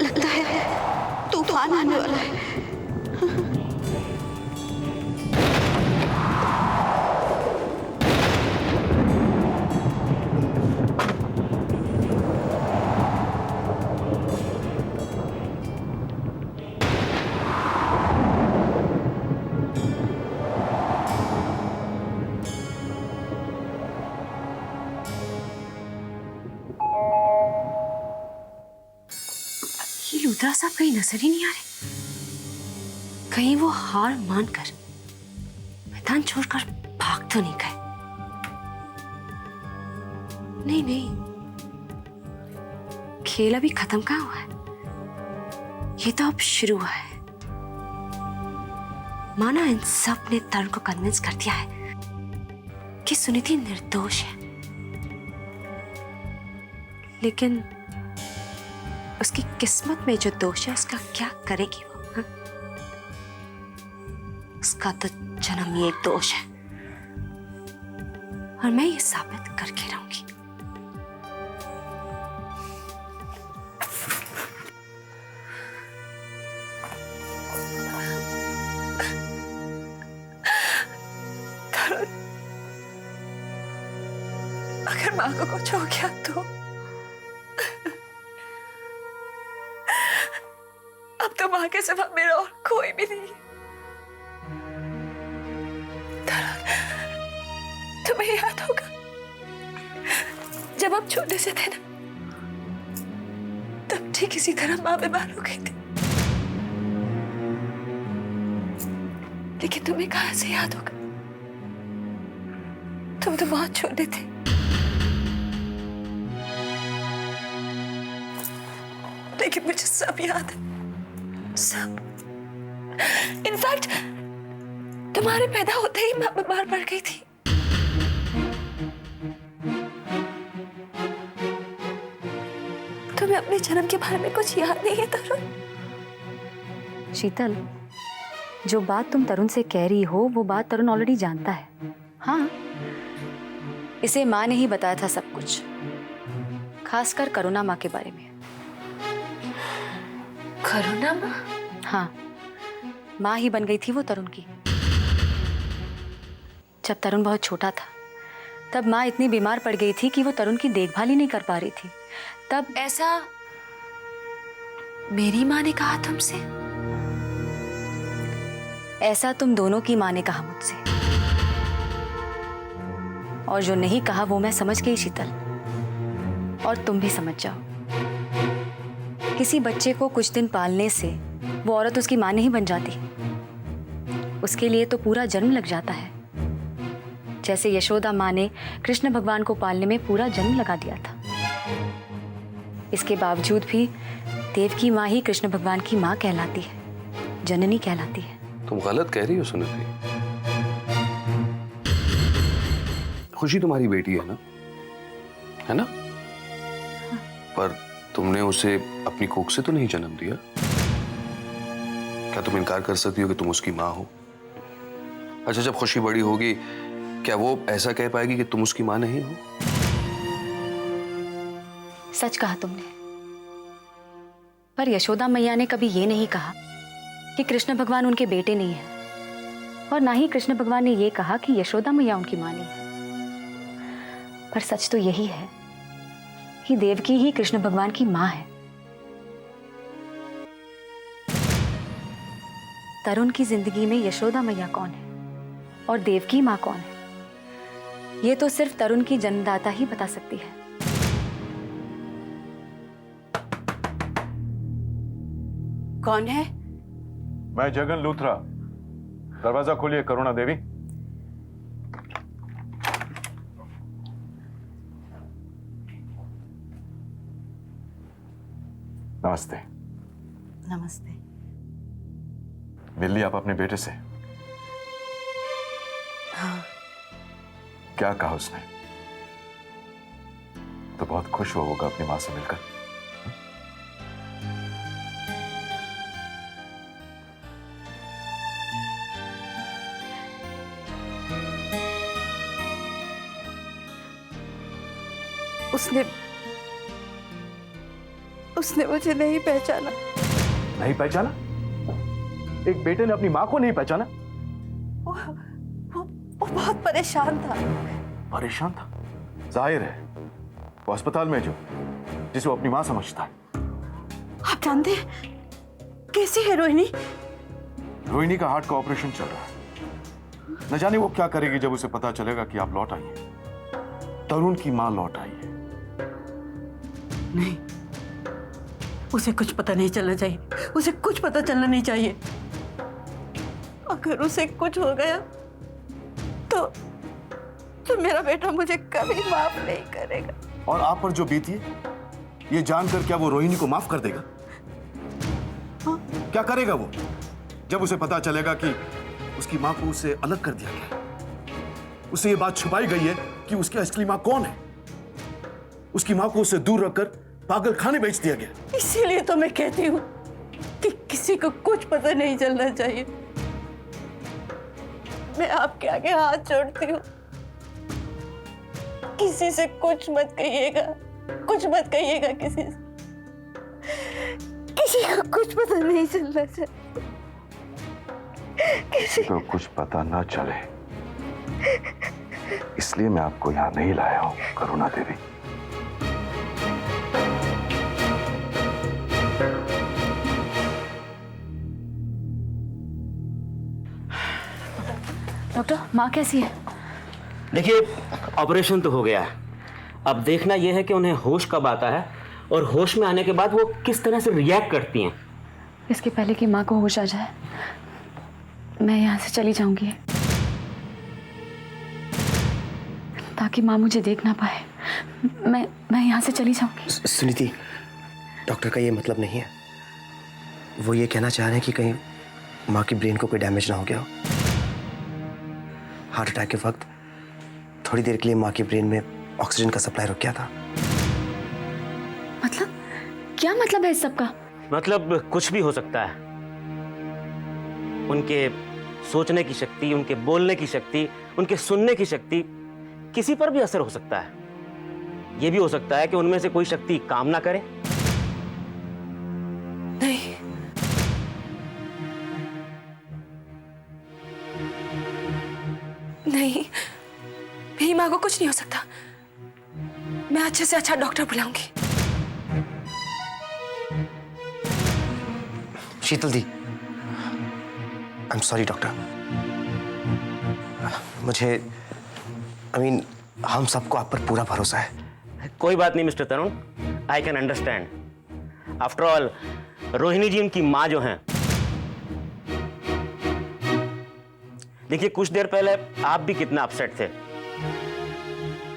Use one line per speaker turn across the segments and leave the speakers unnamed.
लगता है तूफान आने वाला है।
लूथरा साहब कहीं नजर ही नहीं आ रहे। कहीं वो हार मानकर मैदान छोड़कर भाग तो नहीं गए? नहीं नहीं, खेल अभी खत्म कहाँ हुआ है, ये तो अब शुरू हुआ है। माना इन सब ने तरुण को कन्विंस कर दिया है कि सुनीति निर्दोष है, लेकिन उसकी किस्मत में जो दोष है उसका क्या करेगी वो? हा? उसका तो जन्म ही एक दोष है और मैं ये साबित करके रहूंगी।
अगर माँ को कुछ हो गया तो अब तो माँ के सिवा मेरा और कोई भी नहीं। तुम्हें याद होगा जब हम छोटे से थे ना, तब ठीक इसी तरह माँ बीमार हो गई थी। लेकिन तुम्हें कहाँ से याद होगा, तुम तो बहुत छोटे थे। लेकिन मुझे सब याद है, सब। इनफैक्ट तुम्हारे पैदा होते ही माँ बीमार पड़ गई थी। तुम्हें अपने जन्म के बारे में कुछ याद नहीं है तरुण?
शीतल, जो बात तुम तरुण से कह रही हो वो बात तरुण ऑलरेडी जानता है। हाँ, इसे माँ ने ही बताया था सब कुछ, खासकर करुणा माँ के बारे में।
करुणा माँ?
हाँ, माँ ही बन गई थी वो तरुण की। जब तरुण बहुत छोटा था तब माँ इतनी बीमार पड़ गई थी कि वो तरुण की देखभाल ही नहीं कर पा रही थी। तब
ऐसा मेरी माँ ने कहा तुमसे?
ऐसा तुम दोनों की माँ ने कहा मुझसे, और जो नहीं कहा वो मैं समझ गई शीतल, और तुम भी समझ जाओ। किसी बच्चे को कुछ दिन पालने से वो औरत उसकी माँ नहीं बन जाती, उसके लिए तो पूरा जन्म लग जाता है। जैसे यशोदा माँ ने कृष्ण भगवान को पालने में पूरा जन्म लगा दिया था। इसके बावजूद भी देवकी माँ ही कृष्ण भगवान की माँ कहलाती है, जननी कहलाती है।
तुम गलत कह रही हो सुनीति। खुशी तुम्हारी बेटी है ना, है ना? पर तुमने उसे अपनी कोख से तो नहीं जन्म दिया। क्या तुम इनकार कर सकती हो कि तुम उसकी माँ हो? अच्छा, जब खुशी बड़ी होगी क्या वो ऐसा कह पाएगी कि तुम उसकी माँ नहीं हो?
सच कहा तुमने, पर यशोदा मैया ने कभी ये नहीं कहा कि कृष्ण भगवान उनके बेटे नहीं है, और ना ही कृष्ण भगवान ने ये कहा कि यशोदा मैया उनकी माँ नहीं है। पर सच तो यही है कि देवकी ही कृष्ण भगवान की माँ है। तरुण की जिंदगी में यशोदा मैया कौन है और देवकी माँ कौन है, ये तो सिर्फ तरुण की जन्मदाता ही बता सकती है।
कौन है?
मैं जगन लूथरा। दरवाजा खोलिए करुणा देवी। नमस्ते।
नमस्ते।
मिल लिया आप अपने बेटे से?
हाँ।
क्या कहा उसने? तो बहुत खुश हुआ होगा अपनी मां से मिलकर।
उसने मुझे नहीं पहचाना।
नहीं पहचाना? एक बेटे ने अपनी मां को नहीं पहचाना?
वो बहुत परेशान था।
परेशान था? जाहिर है, वो अस्पताल में जो जिसे वो अपनी मां समझता है।
आप जानते हैं कैसी है रोहिणी?
रोहिणी का हार्ट का ऑपरेशन चल रहा है। न जाने वो क्या करेगी जब उसे पता चलेगा कि आप लौट आई हैं। तरुण की मां लौट आई है।
नहीं, उसे कुछ पता नहीं चलना चाहिए। उसे कुछ पता चलना नहीं चाहिए। अगर उसे कुछ हो गया तो मेरा बेटा मुझे कभी माफ नहीं करेगा।
और आप पर जो बीती है, ये जानकर क्या वो रोहिणी को माफ कर देगा?
हाँ?
क्या करेगा वो जब उसे पता चलेगा कि उसकी मां को उससे अलग कर दिया गया? उसे ये बात छुपाई गई है कि उसकी असली मां कौन है। उसकी मां को उससे दूर रखकर पागल खाने बेच दिया गया।
इसीलिए तो मैं कहती हूँ कि किसी को कुछ पता नहीं चलना चाहिए। मैं आपके आगे हाथ जोड़ती हूँ, किसी से कुछ मत कहिएगा, कुछ मत कहिएगा किसी से। किसी को कुछ पता नहीं चलना चाहिए। किसी
को कुछ पता ना चले, इसलिए मैं आपको यहाँ नहीं लाया हूँ करुणा देवी।
डॉक्टर, माँ कैसी है?
देखिए, ऑपरेशन तो हो गया है। अब देखना यह है कि उन्हें होश कब आता है और होश में आने के बाद वो किस तरह से रिएक्ट करती हैं।
इसके पहले कि माँ को होश आ जाए, मैं यहाँ से चली जाऊंगी ताकि माँ मुझे देख ना पाए। मैं यहाँ से चली जाऊंगी।
सुनीति, डॉक्टर का ये मतलब नहीं है। वो ये कहना चाह रहे हैं कि कहीं माँ की ब्रेन को कोई डैमेज ना हो गया हो। हार्ट अटैक के वक्त थोड़ी देर के लिए माँ की ब्रेन में ऑक्सीजन का सप्लाई रुक गया था।
मतलब क्या मतलब है इस सब का?
मतलब कुछ भी हो सकता है। उनके सोचने की शक्ति, उनके बोलने की शक्ति, उनके सुनने की शक्ति, किसी पर भी असर हो सकता है। यह भी हो सकता है कि उनमें से कोई शक्ति काम ना करे।
नहीं, नहीं, मेरी माँ को कुछ नहीं हो सकता। मैं अच्छे से अच्छा डॉक्टर बुलाऊंगी।
Sheetal di, I am sorry doctor. मुझे हम सबको आप पर पूरा भरोसा है।
कोई बात नहीं mister Tarun, I can understand. After all Rohini ji उनकी माँ जो हैं। देखिए, कुछ देर पहले आप भी कितना अपसेट थे।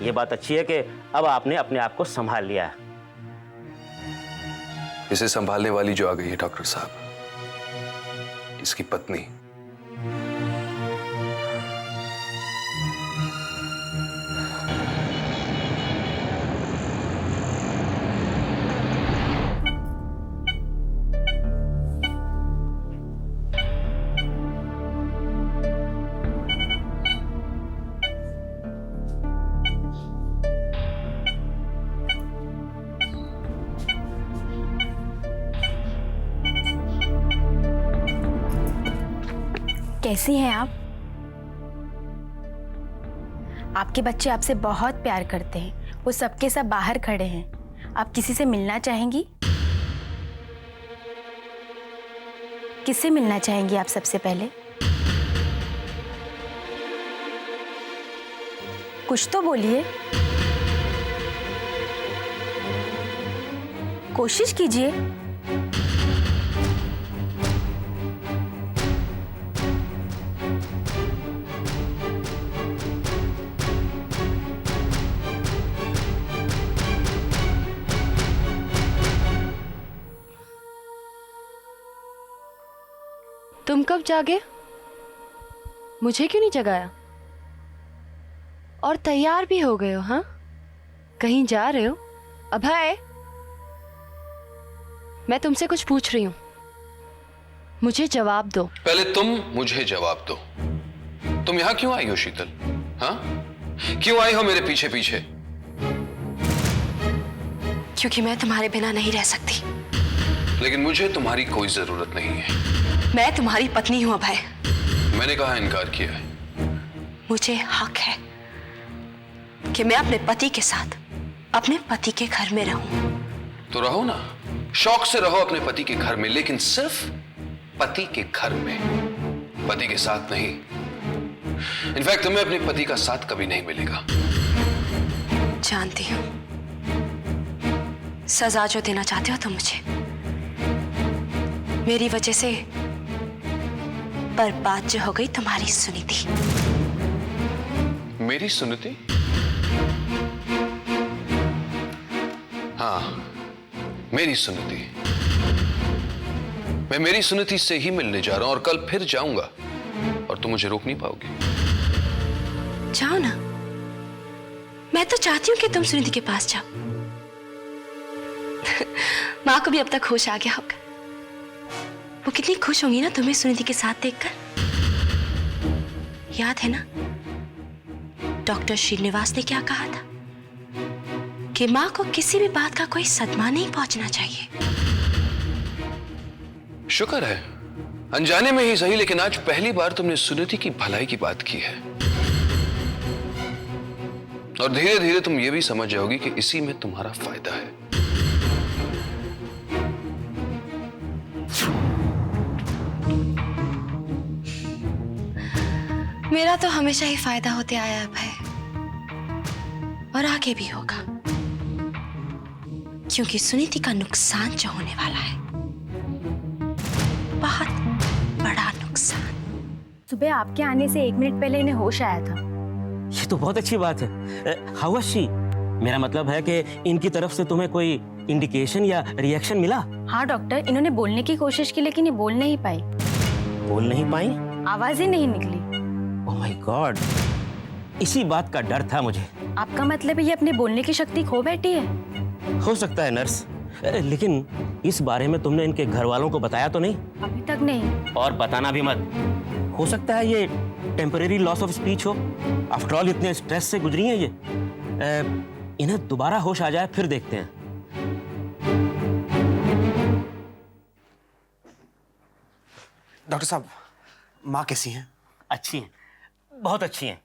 यह बात अच्छी है कि अब आपने अपने आप को संभाल लिया है।
इसे संभालने वाली जो आ गई है डॉक्टर साहब, इसकी पत्नी।
कैसी हैं आप? आपके बच्चे आपसे बहुत प्यार करते हैं। वो सबके सब बाहर खड़े हैं। आप किसी से मिलना चाहेंगी? किससे मिलना चाहेंगी आप सबसे पहले? कुछ तो बोलिए, कोशिश कीजिए।
तुम कब जागे? मुझे क्यों नहीं जगाया? और तैयार भी हो गए हो? हाँ, कहीं जा रहे हो? अभय, मैं तुमसे कुछ पूछ रही हूं, मुझे जवाब दो।
पहले तुम मुझे जवाब दो, तुम यहां क्यों आई हो शीतल? हाँ, क्यों आई हो मेरे पीछे पीछे?
क्योंकि मैं तुम्हारे बिना नहीं रह सकती।
लेकिन मुझे तुम्हारी कोई जरूरत नहीं है।
मैं तुम्हारी पत्नी हूं अभय।
मैंने कहा इनकार किया है?
मुझे हक है कि मैं अपने पति के साथ अपने पति के घर में रहूं।
तो रहो ना, शौक से रहो अपने पति के घर में, लेकिन सिर्फ पति के घर में, पति के साथ नहीं। इनफैक्ट तुम्हें अपने पति का साथ कभी नहीं मिलेगा।
जानती हूं, सजा जो देना चाहते हो तुम मुझे, मेरी वजह से बर्बाद जो हो गई तुम्हारी सुनीति।
मेरी सुनीति? हाँ, मेरी सुनीति। मैं मेरी सुनीति से ही मिलने जा रहा हूं और कल फिर जाऊंगा, और तुम मुझे रोक नहीं पाओगे।
जाओ ना, मैं तो चाहती हूं कि तुम सुनीति के पास जाओ। माँ को भी अब तक होश आ गया होगा। वो कितनी खुश होंगी ना तुम्हें सुनीति के साथ देखकर। याद है ना डॉक्टर श्रीनिवास ने क्या कहा था कि माँ को किसी भी बात का कोई सदमा नहीं पहुंचना चाहिए।
शुक्र है, अनजाने में ही सही, लेकिन आज पहली बार तुमने सुनीति की भलाई की बात की है, और धीरे धीरे तुम ये भी समझ जाओगी कि इसी में तुम्हारा फायदा है।
मेरा तो हमेशा ही फायदा होते आया है भाई, और आगे भी होगा, क्योंकि सुनीति का नुकसान जो होने वाला है, बहुत बड़ा नुकसान।
सुबह आपके आने से 1 मिनट पहले इन्हें होश आया था।
ये तो बहुत अच्छी बात है। How was she? मेरा मतलब है कि इनकी तरफ से तुम्हें कोई इंडिकेशन या रिएक्शन मिला?
हाँ डॉक्टर, इन्होंने बोलने की कोशिश की लेकिन ये बोल नहीं पाई।
बोल नहीं पाई?
आवाज ही नहीं निकली।
ओह माय गॉड, इसी बात का डर था मुझे।
आपका मतलब है ये अपने बोलने की शक्ति खो बैठी है?
हो सकता है नर्स, लेकिन इस बारे में तुमने इनके घर वालों को बताया तो नहीं?
अभी तक नहीं।
और बताना भी मत। हो सकता है ये टेम्परेरी लॉस ऑफ स्पीच हो। आफ्टर ऑल इतने स्ट्रेस से गुजरी हैं ये। इन्हें दोबारा होश आ जाए फिर देखते हैं।
डॉक्टर साहब, माँ कैसी हैं?
अच्छी हैं, बहुत अच्छी हैं।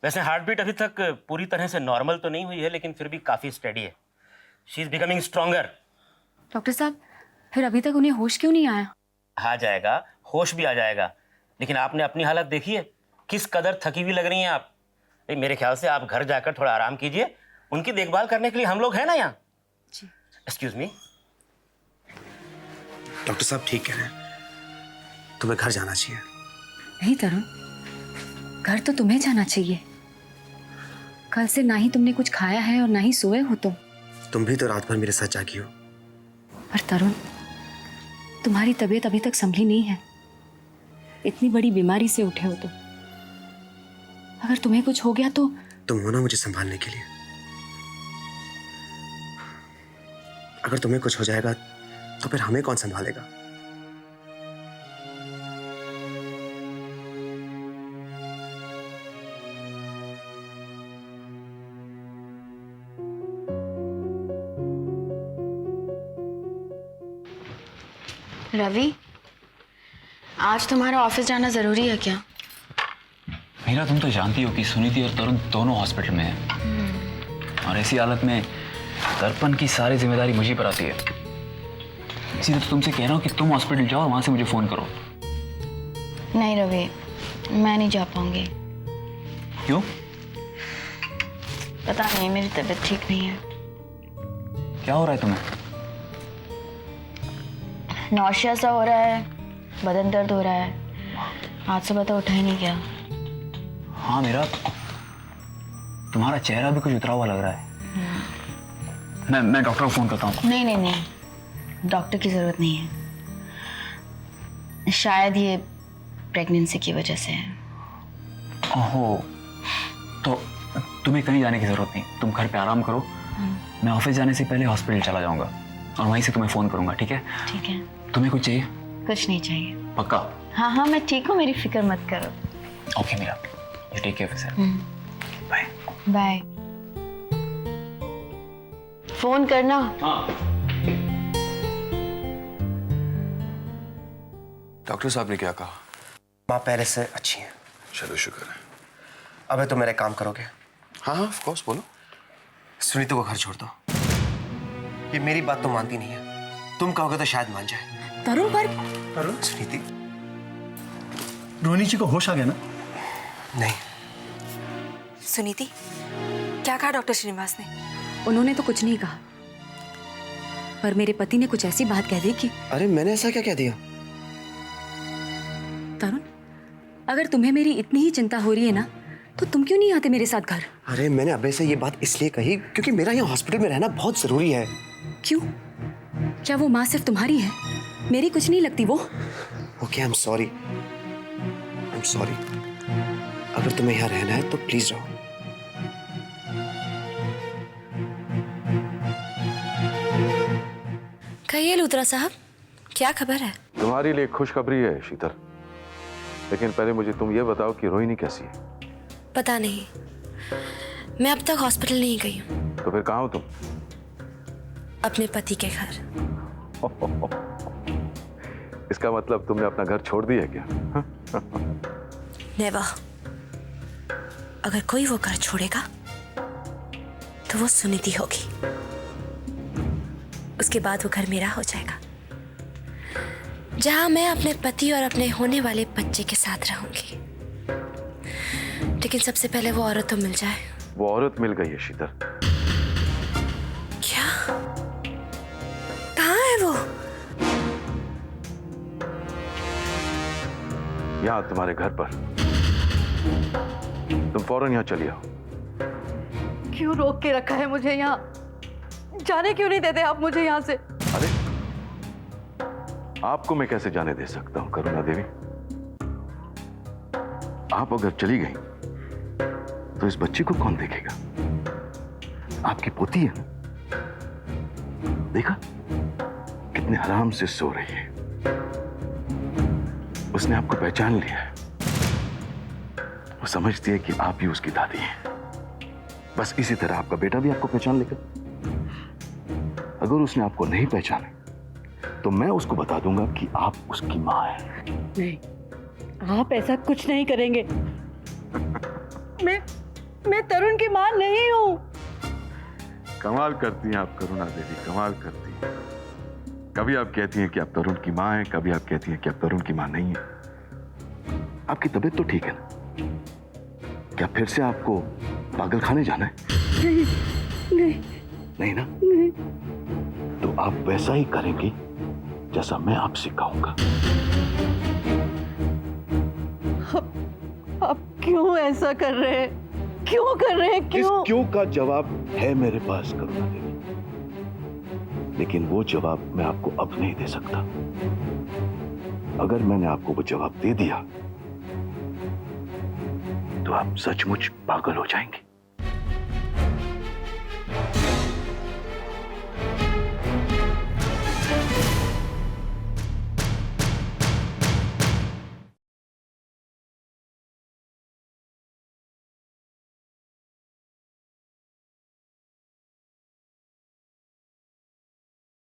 वैसे हार्ट बीट अभी तक पूरी तरह से नॉर्मल तो नहीं हुई है, लेकिन फिर भी काफी स्टेडी है। She is becoming stronger.
Doctor साहब, फिर अभी तक उन्हें होश क्यों नहीं आया?
आ जाएगा, होश भी आ जाएगा। लेकिन आपने अपनी हालत देखी है, किस कदर थकी हुई लग रही हैं आप। मेरे ख्याल से आप घर जाकर थोड़ा आराम कीजिए। उनकी देखभाल करने के लिए हम लोग हैं ना यहाँ। Excuse me.
डॉक्टर साहब ठीक कह रहे हैं, तुम्हें घर जाना चाहिए।
नहीं तरुण, घर तो तुम्हें जाना चाहिए। कल से ना ही तुमने कुछ खाया है और ना ही सोए हो
तुम भी तो रात भर मेरे साथ जागी हो।
पर तरुण, तुम्हारी तबीयत अभी तक संभली नहीं है। इतनी बड़ी बीमारी से उठे हो तुम। अगर तुम्हें कुछ हो गया तो
तुम हो ना मुझे संभालने के लिए। अगर तुम्हें कुछ हो जाएगा तो फिर हमें कौन संभालेगा?
रवि, आज तुम्हारा ऑफिस जाना जरूरी है क्या?
मीरा, तुम तो जानती हो कि सुनीति और तरुण दोनों हॉस्पिटल में हैं, और ऐसी हालत में दर्पण की सारी जिम्मेदारी मुझे पर आती है। इसीलिए तो तुमसे कह रहा हूँ कि तुम हॉस्पिटल जाओ और वहां से मुझे फोन करो।
नहीं रवि, मैं नहीं जा पाऊंगी।
क्यों?
पता नहीं, मेरी तबीयत ठीक नहीं है।
क्या हो रहा है तुम्हें?
नौशिया सा हो रहा है, बदन दर्द हो रहा है। आज सुबह तो उठा ही नहीं गया।
हाँ मीरा, तुम्हारा चेहरा भी कुछ उतरा हुआ लग रहा है। मैं डॉक्टर को फोन करता हूँ।
नहीं नहीं नहीं, डॉक्टर की जरूरत नहीं है। शायद ये प्रेगनेंसी की वजह से है।
ओहो, तो तुम्हें कहीं जाने की जरूरत नहीं, तुम घर पे आराम करो। मैं ऑफिस जाने से पहले हॉस्पिटल चला जाऊंगा और वहीं से तुम्हें फोन करूंगा, ठीक है?
ठीक है।
तुम्हें कुछ चाहिए?
कुछ नहीं चाहिए।
पक्का?
हाँ हाँ, मैं ठीक हूँ, मेरी फिक्र मत करो।
Okay Meera, you take care of yourself. Bye.
Bye. Phone करना।
हाँ।
डॉक्टर साहब ने क्या कहा?
माँ पहले से अच्छी है।
चलो शुक्र है।
अबे तो मेरा काम करोगे?
हाँ हाँ ऑफ कोर्स, बोलो।
सुनीति को घर छोड़ दो। ये मेरी बात तो मानती नहीं है, तुम कहोगे तो शायद मान जाए।
तरुण पर
तरुण,
सुनीति।
रोहिणी जी को होश आ गया ना?
नहीं।
सुनीति, क्या कहा डॉक्टर श्रीनिवास ने?
उन्होंने तो कुछ नहीं कहा, पर मेरे पति ने कुछ ऐसी बात कह दी कि।
अरे मैंने ऐसा क्या कह दिया?
तरुण, अगर तुम्हें मेरी इतनी ही चिंता हो रही है ना, तो तुम क्यों नहीं आते मेरे साथ घर?
अरे मैंने अबे से ये बात इसलिए कही क्योंकि मेरा यहाँ हॉस्पिटल में रहना बहुत जरूरी है।
क्यों? क्या वो माँ सिर्फ तुम्हारी है? मेरी कुछ नहीं लगती वो।
Okay, I am sorry. अगर तुम्हें यहाँ रहना है तो प्लीज रहो।
कहिए लूथरा साहब, क्या खबर है?
तुम्हारे लिए खुशखबरी है शीतल, लेकिन पहले मुझे तुम ये बताओ कि रोहिणी कैसी है?
पता नहीं, मैं अब तक हॉस्पिटल नहीं गई हूँ।
तो फिर कहाँ हो तुम?
अपने पति के घर।
इसका मतलब तुमने अपना घर छोड़ दिया क्या?
नेवर। अगर कोई वो घर छोड़ेगा तो वो सुनीति होगी। उसके बाद वो घर मेरा हो जाएगा, जहां मैं अपने पति और अपने होने वाले बच्चे के साथ रहूंगी। लेकिन सबसे पहले वो औरत तो मिल जाए।
वो औरत मिल गई है शीतल।
क्या? कहाँ है वो?
यहाँ तुम्हारे घर पर। तुम फौरन यहाँ चली आओ।
क्यों रोक के रखा है मुझे यहाँ? जाने क्यों नहीं देते आप मुझे यहाँ से?
अरे आपको मैं कैसे जाने दे सकता हूँ करुणा देवी? आप अगर चली गई तो इस बच्चे को कौन देखेगा? आपकी पोती है ना? देखा कितने आराम से सो रही है। उसने आपको पहचान लिया है। वो समझती है कि आप ही उसकी दादी हैं। बस इसी तरह आपका बेटा भी आपको पहचान लेगा। अगर उसने आपको नहीं पहचाना तो मैं उसको बता दूंगा कि आप उसकी मां हैं।
नहीं, आप ऐसा कुछ नहीं करेंगे। मैं तरुण की मां नहीं हूं।
कमाल करती हैं आप करुणा देवी, कमाल करती हैं। कभी आप कहती हैं कि आप तरुण की मां हैं, कभी आप कहती हैं कि आप तरुण की मां नहीं हैं। आपकी तबीयत तो ठीक है ना? क्या फिर से आपको पागलखाने जाना है? नहीं ना? तो आप वैसा ही करेंगे जैसा मैं आपसे कहूंगा।
आप क्यों ऐसा कर रहे हैं? क्यों कर रहे हैं? क्यों?
इस क्यों का जवाब है मेरे पास करुणा देवी, लेकिन वो जवाब मैं आपको अब नहीं दे सकता। अगर मैंने आपको वो जवाब दे दिया तो आप सचमुच पागल हो जाएंगे।